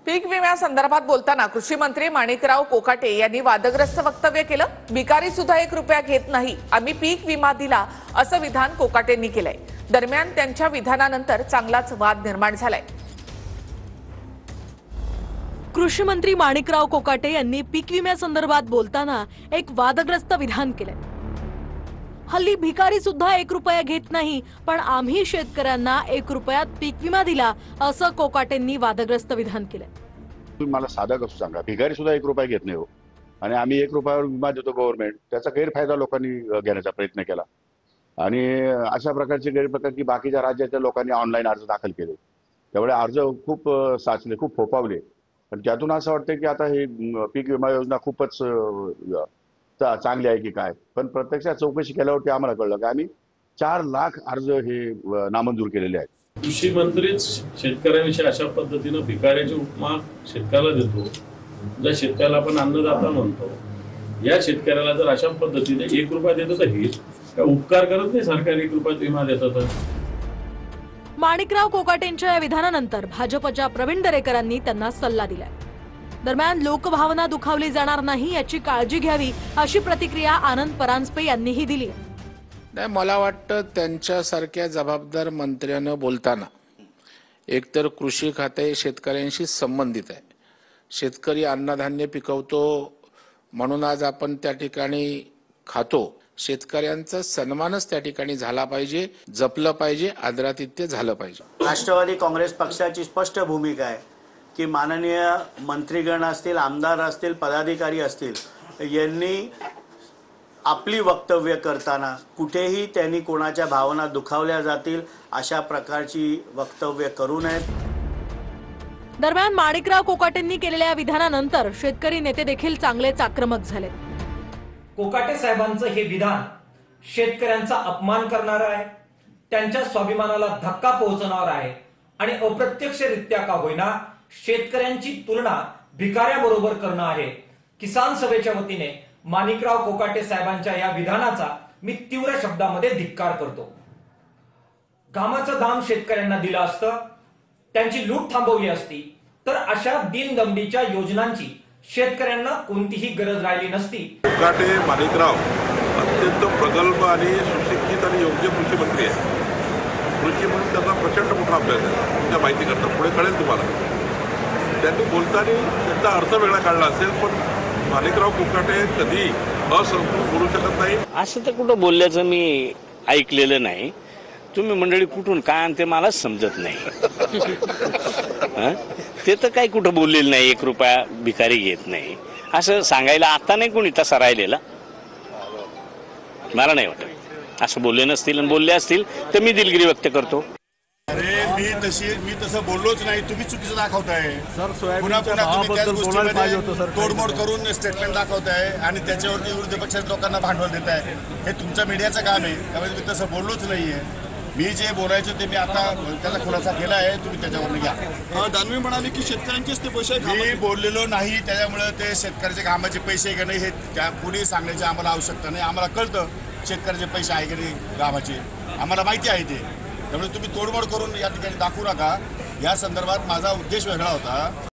पीक विम्यासंदर्भात बोलताना कृषी मंत्री माणिकराव कोकाटे यांनी वादग्रस्त वक्तव्य केलं। भिकारी सुद्धा 1 रुपया घेत नाही, आम्ही पीक विमा दिला असं विधान कोकाटेंनी केलंय। दरम्यान त्यांच्या विधानानंतर चांगलाच वाद निर्माण झालाय। कृषी मंत्री माणिकराव कोकाटे यांनी पीक विम्यासंदर्भात बोलताना एक वादग्रस्त विधान केलंय। हल्ली भिकारी सुद्धा 1 रुपया घेत नाही, पण आम्ही शेतकऱ्यांना 1 रुपयात पीक विमा दिला असं कोकाटेंनी वादग्रस्त विधान केलंय। तुम्ही मला साधा कसं सांगा, भिकारी सुद्धा 1 रुपया घेत नाही हो, आणि आम्ही 1 रुपयावर विमा देतो गव्हर्नमेंट, त्याचा गैरफायदा लोकांनी घेण्याचा प्रयत्न केला आणि अशा प्रकारचे गैरप्रकार की बाकीच्या राज्याच्या लोकांनी ऑनलाईन अर्ज दाखल केले, त्यामुळे अर्ज खूप साचले, खूप फोपावले। पण त्यातून असं वाटतं की आता हे पीक विमा योजना खूपच चांगली आहे की काय, पण प्रत्यक्षात चौकशी केल्यावरती आम्हाला कळलं की आम्ही 4 लाख अर्ज हे नामंजूर केलेले आहेत। कृषी मंत्रीच शेतकऱ्यांविषयी अशा पद्धतीने भिकाऱ्याची उपमा शेतकऱ्याला देतो, ज्या शेतकऱ्याला आपण अन्नदाता म्हणतो, या शेतकऱ्याला जर अशा पद्धतीने 1 रुपया देतो तर हे काय उपकार करत नाही सरकार 1 रुपयात विमा देतं तर। माणिकराव कोकाटेंच्या या विधानानंतर भाजपच्या प्रवीण दरेकरांनी त्यांना सल्ला दिलाय। दरम्यान लोकभावना दुखावली जाणार नाही याची काळजी घ्यावी अशी प्रतिक्रिया आनंद परांजपे यांनीही दिली। नाही, मला वाटतं त्यांच्यासारख्या जबाबदार मंत्र्यानं बोलताना एकतर कृषी खाते शेतकऱ्यांशी संबंधित आहे, शेतकरी अन्नधान्य पिकवतो म्हणून आज आपण त्या ठिकाणी खातो, शेतकऱ्यांचा सन्मानच त्या ठिकाणी झाला पाहिजे, जपलं पाहिजे, आदरातिथ्य झालं पाहिजे। राष्ट्रवादी काँग्रेस पक्षाची स्पष्ट भूमिका आहे की माननीय मंत्रीगण असतील, आमदार असतील, पदाधिकारी असतील, यांनी आपली वक्तव्य करताना कुठेही त्यांनी कोणाच्या भावना दुखावल्या जातील अशा प्रकारची वक्तव्य करू नयेत। दरम्यान माणिकराव कोकाटेंनी केलेल्या विधानानंतर शेतकरी नेते देखील चांगलेच आक्रमक झाले। कोकाटे साहेबांचं हे विधान शेतकऱ्यांचा अपमान करणार आहे, त्यांच्या स्वाभिमानाला धक्का पोहोचवणार आहे आणि अप्रत्यक्षरित्या का होईना शेतकऱ्यांची तुलना भिकाऱ्याबरोबर करणं आहे। किसान सभेच्या वतीने माणिकराव कोकाटे साहेबांच्या या विधानाचा मी तीव्र शब्दामध्ये धिक्कार करतो। घामाचं दाम शेतकऱ्यांना दिलं असतं, त्यांची लूट थांबवली असती तर अशा दीनदमडीच्या योजनांची शेतकऱ्यांना कोणतीही गरज राहिली नसती। कोकाटे माणिकराव अत्यंत प्रगल्भ आणि सुशिक्षित आणि योग्य कृषी मंत्री आहे। कृषी म्हणून त्यांना प्रचंड मोठा अभ्यास आहे, तुमच्या माहिती करता पुढे कळेल तुम्हाला। त्यांनी बोलताना त्यांचा अर्थ वेगळा काढला असेल, पण माणिकराव कोकाटे कधी असंतोष बोलू शकत नाही। असं तर कुठं बोलल्याचं मी ऐकलेलं नाही। तुम्ही मंडळी कुठून काय आणते मलाच समजत नाही। ते तर काही कुठं बोललेलं नाही, 1 रुपया भिकारी घेत नाही असं सांगायला आता नाही कोणी तसा राहिलेला, मला नाही वाटत। असं बोलले नसतील आणि बोलले असतील तर मी दिलगिरी व्यक्त करतो। अरे मी तसं बोललोच नाही, तुम्ही चुकीचं दाखवताय। पुन्हा तुम्ही त्याच गोष्टीमध्ये तोडमोड करून स्टेटमेंट दाखवताय आणि त्याच्यावरती विरोधी पक्षाच्या लोकांना भांडवल देताय। हे तुमचं मीडियाचं काम आहे, त्यामुळे मी तसं बोललोच नाहीये। मी जे बोलायचं ते मी आता त्याचा खुलासा केला आहे, तुम्ही त्याच्यावर घ्या। दानवे म्हणाले की शेतकऱ्यांचेच ते पैसे मी बोललेलो नाही, त्याच्यामुळे ते शेतकऱ्याचे कामाचे पैसे आहे का नाही हे कुणी सांगण्याची आम्हाला आवश्यकता नाही। आम्हाला कळतं शेतकऱ्याचे पैसे आहे की नाही कामाचे, आम्हाला माहिती आहे ते। त्यामुळे तुम्ही तोडमोड करून या ठिकाणी दाखवू नका। या संदर्भात माझा उद्देश वेगळा होता।